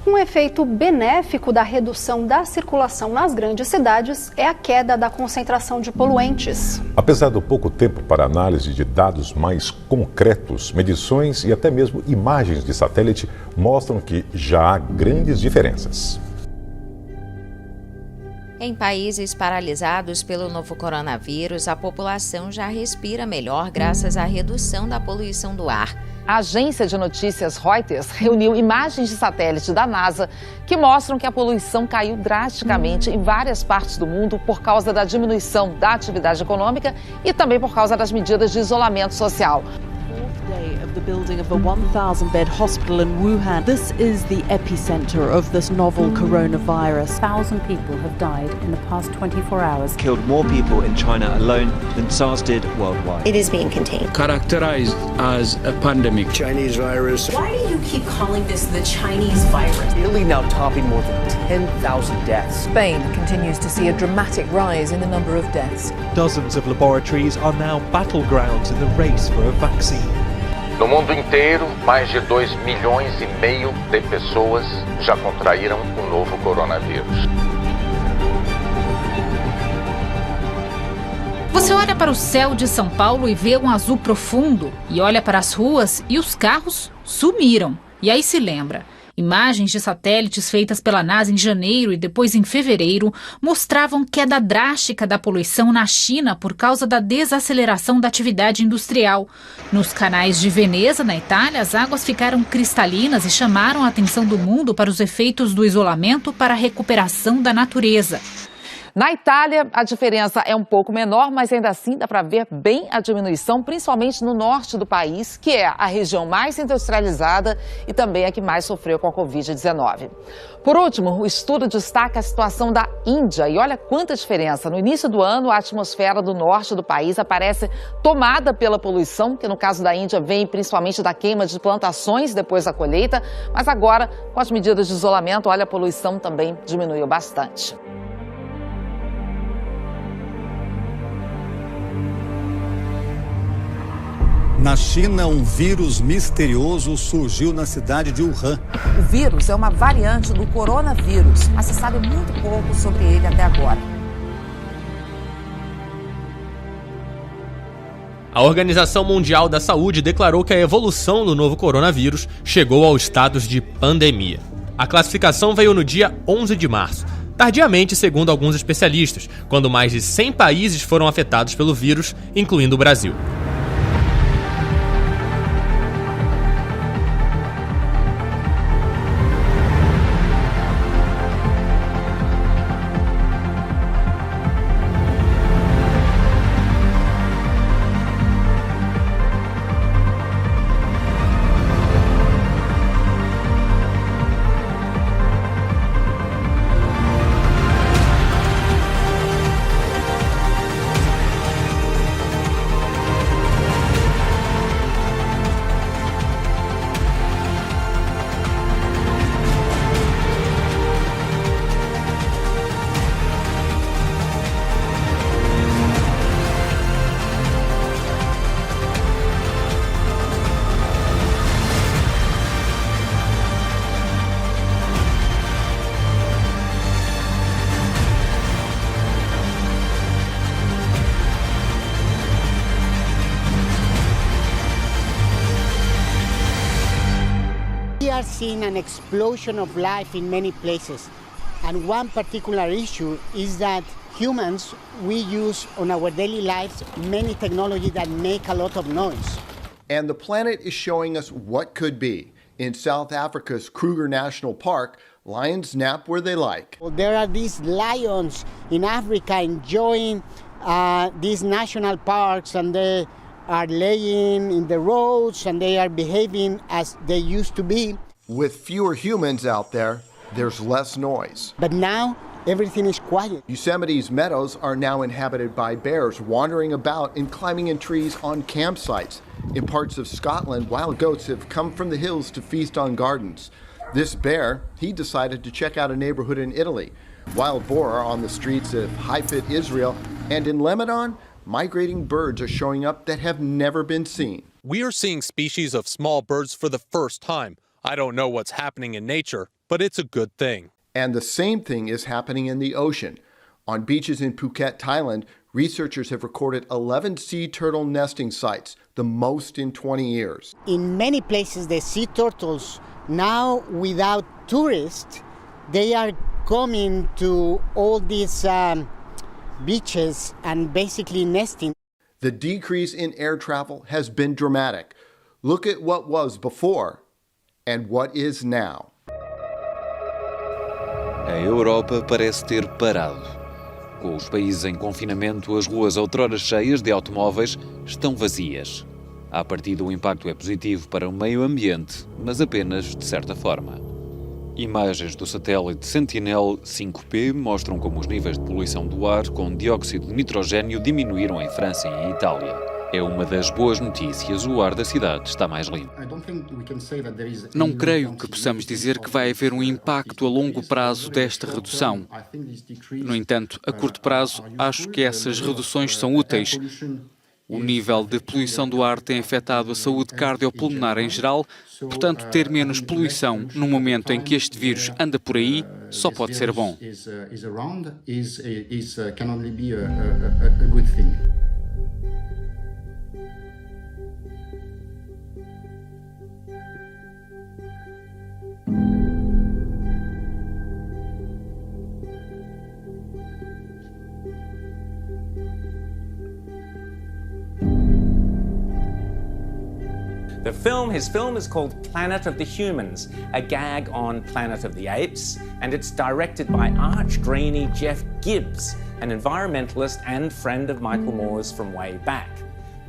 Um efeito benéfico da redução da circulação nas grandes cidades é a queda da concentração de poluentes. Apesar do pouco tempo para análise de dados mais concretos, medições e até mesmo imagens de satélite mostram que já há grandes diferenças. Em países paralisados pelo novo coronavírus, a população já respira melhor graças à redução da poluição do ar. A agência de notícias Reuters reuniu imagens de satélite da NASA que mostram que a poluição caiu drasticamente em várias partes do mundo por causa da diminuição da atividade econômica e também por causa das medidas de isolamento social. The building of a 1,000-bed hospital in Wuhan. This is the epicenter of this novel coronavirus. 1,000 people have died in the past 24 hours. Killed more people in China alone than SARS did worldwide. It is being contained. Characterized as a pandemic. Chinese virus. Why do you keep calling this the Chinese virus? Italy now topping more than 10,000 deaths. Spain continues to see a dramatic rise in the number of deaths. Dozens of laboratories are now battlegrounds in the race for a vaccine. No mundo inteiro, mais de 2,5 milhões de pessoas já contraíram o novo coronavírus. Você olha para o céu de São Paulo e vê um azul profundo, e olha para as ruas e os carros sumiram. E aí se lembra. Imagens de satélites feitas pela NASA em janeiro e depois em fevereiro mostravam queda drástica da poluição na China por causa da desaceleração da atividade industrial. Nos canais de Veneza, na Itália, as águas ficaram cristalinas e chamaram a atenção do mundo para os efeitos do isolamento para a recuperação da natureza. Na Itália, a diferença é um pouco menor, mas ainda assim dá para ver bem a diminuição, principalmente no norte do país, que é a região mais industrializada e também a que mais sofreu com a Covid-19. Por último, o estudo destaca a situação da Índia e olha quanta diferença. No início do ano, a atmosfera do norte do país aparece tomada pela poluição, que no caso da Índia vem principalmente da queima de plantações depois da colheita, mas agora, com as medidas de isolamento, olha, a poluição também diminuiu bastante. Na China, um vírus misterioso surgiu na cidade de Wuhan. O vírus é uma variante do coronavírus, mas se sabe muito pouco sobre ele até agora. A Organização Mundial da Saúde declarou que a evolução do novo coronavírus chegou aos status de pandemia. A classificação veio no dia 11 de março, tardiamente, segundo alguns especialistas, quando mais de 100 países foram afetados pelo vírus, incluindo o Brasil. We are seeing an explosion of life in many places, and one particular issue is that humans, we use on our daily lives many technologies that make a lot of noise. And the planet is showing us what could be. In South Africa's Kruger National Park, lions nap where they like. Well, there are these lions in Africa enjoying these national parks, and they are laying in the roads and they are behaving as they used to be. With fewer humans out there, there's less noise. But now, everything is quiet. Yosemite's meadows are now inhabited by bears wandering about and climbing in trees on campsites. In parts of Scotland, wild goats have come from the hills to feast on gardens. This bear, he decided to check out a neighborhood in Italy. Wild boar are on the streets of Haifa, Israel, and in Lebanon, migrating birds are showing up that have never been seen. We are seeing species of small birds for the first time. I don't know what's happening in nature, but it's a good thing. And the same thing is happening in the ocean. On beaches in Phuket, Thailand, researchers have recorded 11 sea turtle nesting sites, the most in 20 years. In many places, the sea turtles, now without tourists, they are coming to all these beaches and basically nesting. The decrease in air travel has been dramatic. Look at what was before and what is now. A Europa parece ter parado. Com os países em confinamento, as ruas outrora cheias de automóveis estão vazias. À partida, o impacto é positivo para o meio ambiente, mas apenas de certa forma. Imagens do satélite Sentinel-5P mostram como os níveis de poluição do ar com dióxido de nitrogênio diminuíram em França e em Itália. É uma das boas notícias, o ar da cidade está mais limpo. Não creio que possamos dizer que vai haver um impacto a longo prazo desta redução. No entanto, a curto prazo, acho que essas reduções são úteis. O nível de poluição do ar tem afetado a saúde cardiopulmonar em geral, portanto, ter menos poluição no momento em que este vírus anda por aí só pode ser bom. His film is called Planet of the Humans, a gag on Planet of the Apes, and it's directed by arch-greenie Jeff Gibbs, an environmentalist and friend of Michael Moore's from way back.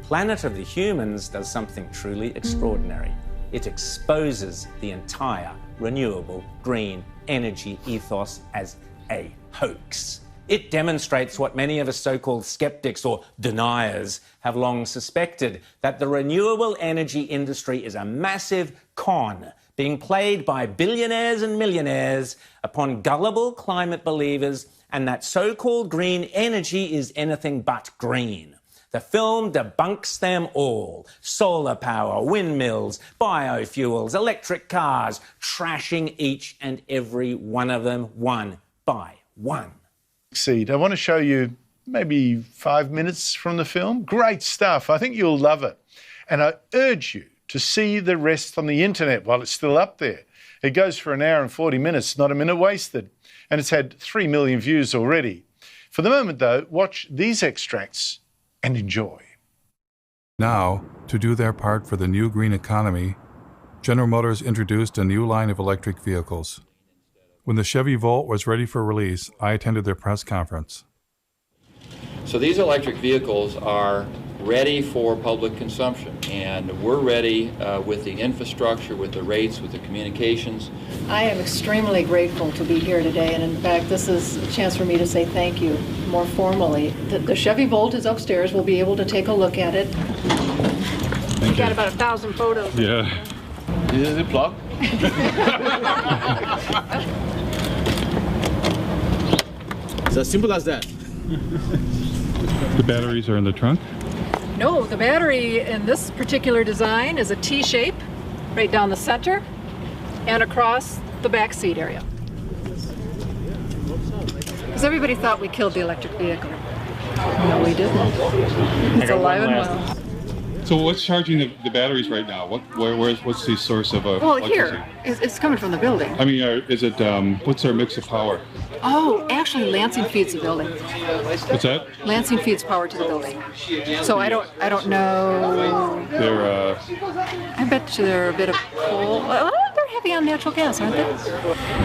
Planet of the Humans does something truly extraordinary. It exposes the entire renewable green energy ethos as a hoax. It demonstrates what many of us so-called skeptics or deniers have long suspected, that the renewable energy industry is a massive con being played by billionaires and millionaires upon gullible climate believers, and that so-called green energy is anything but green. The film debunks them all. Solar power, windmills, biofuels, electric cars, trashing each and every one of them one by one. I want to show you maybe 5 minutes from the film. Great stuff. I think you'll love it. And I urge you to see the rest on the internet while it's still up there. It goes for an hour and 40 minutes, not a minute wasted. And it's had 3 million views already. For the moment, though, watch these extracts and enjoy. Now, to do their part for the new green economy, General Motors introduced a new line of electric vehicles. When the Chevy Volt was ready for release, I attended their press conference. So these electric vehicles are ready for public consumption, and we're ready with the infrastructure, with the rates, with the communications. I am extremely grateful to be here today, and in fact, this is a chance for me to say thank you more formally. The Chevy Volt is upstairs. We'll be able to take a look at it. We got about 1,000 photos. Yeah. Is it plug? It's as simple as that. The batteries are in the trunk? No, the battery in this particular design is a T-shape right down the center and across the back seat area. Because everybody thought we killed the electric vehicle. No, we didn't. It's alive and well. So what's charging the batteries right now? What's the source of electricity? Here, it's coming from the building. I mean, is it, what's our mix of power? Oh, actually Lansing feeds the building. What's that? Lansing feeds power to the building. So I don't know. They're, I bet you they're a bit of coal. Well, they're heavy on natural gas, aren't they?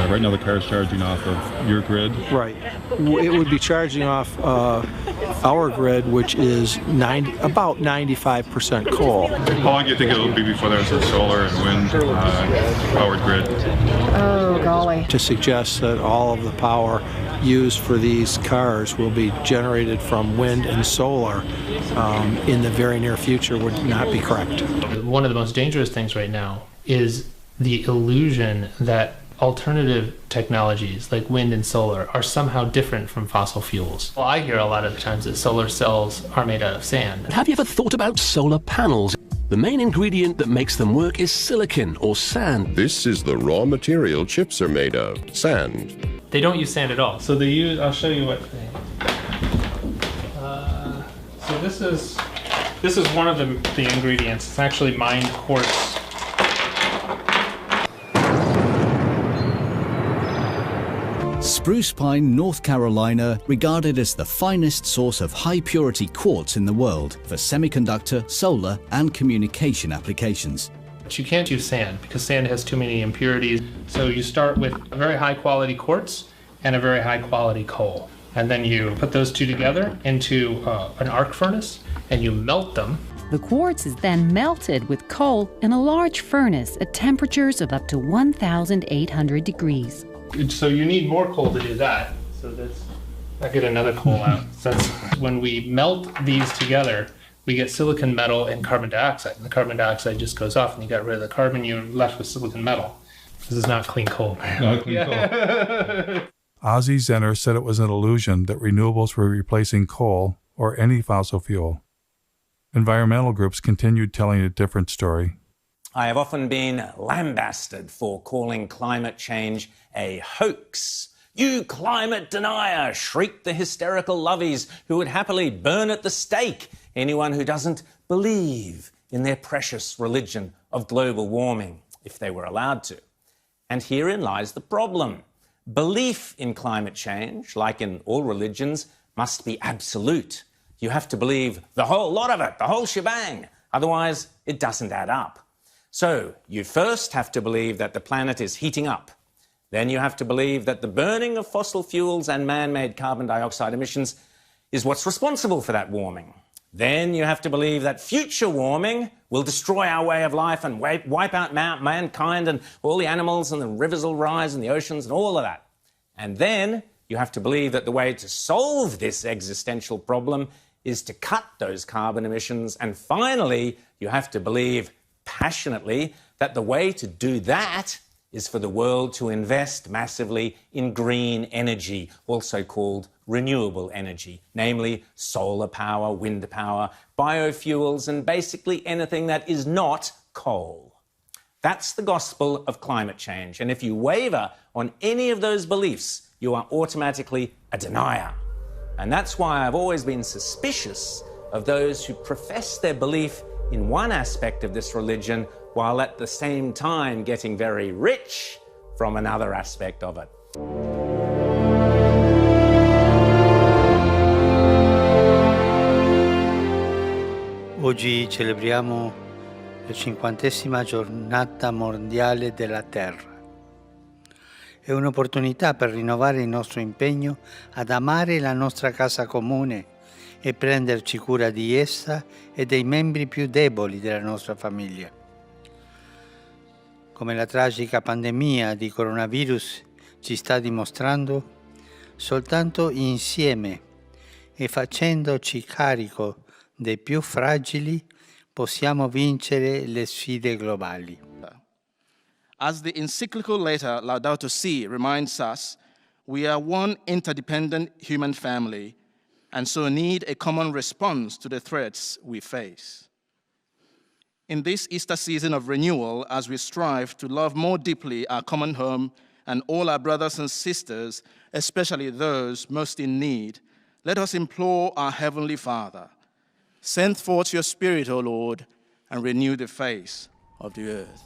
Right now the car's charging off of your grid. Right. It would be charging off our grid, which is about 95% coal. How long do you think it'll be before there's a solar and wind powered grid? Oh, golly. To suggest that all of the power used for these cars will be generated from wind and solar in the very near future would not be correct. One of the most dangerous things right now is the illusion that alternative technologies like wind and solar are somehow different from fossil fuels. Well, I hear a lot of the times that solar cells are made out of sand. Have you ever thought about solar panels? The main ingredient that makes them work is silicon or sand. This is the raw material chips are made of, sand. They don't use sand at all. So they use, I'll show you what they, so this is one of the ingredients. It's actually mined quartz. Spruce Pine, North Carolina, regarded as the finest source of high-purity quartz in the world for semiconductor, solar, and communication applications. But you can't use sand because sand has too many impurities. So you start with a very high-quality quartz and a very high-quality coal. And then you put those two together into an arc furnace and you melt them. The quartz is then melted with coal in a large furnace at temperatures of up to 1,800 degrees. So you need more coal to do that. So I get another coal out. So when we melt these together, we get silicon metal and carbon dioxide. And the carbon dioxide just goes off and you got rid of the carbon, you're left with silicon metal. This is not clean coal. Not clean coal. Ozzie Zenner said it was an illusion that renewables were replacing coal or any fossil fuel. Environmental groups continued telling a different story. I have often been lambasted for calling climate change a hoax. "You climate denier," shrieked the hysterical lovies who would happily burn at the stake anyone who doesn't believe in their precious religion of global warming, if they were allowed to. And herein lies the problem. Belief in climate change, like in all religions, must be absolute. You have to believe the whole lot of it, the whole shebang. Otherwise, it doesn't add up. So you first have to believe that the planet is heating up. Then you have to believe that the burning of fossil fuels and man-made carbon dioxide emissions is what's responsible for that warming. Then you have to believe that future warming will destroy our way of life and wipe out mankind, and all the animals, and the rivers will rise and the oceans and all of that. And then you have to believe that the way to solve this existential problem is to cut those carbon emissions. And finally, you have to believe passionately that the way to do that is for the world to invest massively in green energy, also called renewable energy, namely solar power, wind power, biofuels, and basically anything that is not coal. That's the gospel of climate change. And if you waver on any of those beliefs, you are automatically a denier. And that's why I've always been suspicious of those who profess their belief in one aspect of this religion while at the same time getting very rich from another aspect of it. Oggi celebriamo la 50ª giornata mondiale della Terra. È un'opportunità per rinnovare il nostro impegno ad amare la nostra casa comune e prenderci cura di essa e dei membri più deboli della nostra famiglia. Come la tragica pandemia di coronavirus ci sta dimostrando, soltanto insieme e facendoci carico dei più fragili possiamo vincere le sfide globali. As the encyclical letter Laudato Si reminds us, we are one interdependent human family and so need a common response to the threats we face. In this Easter season of renewal, as we strive to love more deeply our common home and all our brothers and sisters, especially those most in need, let us implore our Heavenly Father, send forth your Spirit, O Lord, and renew the face of the earth.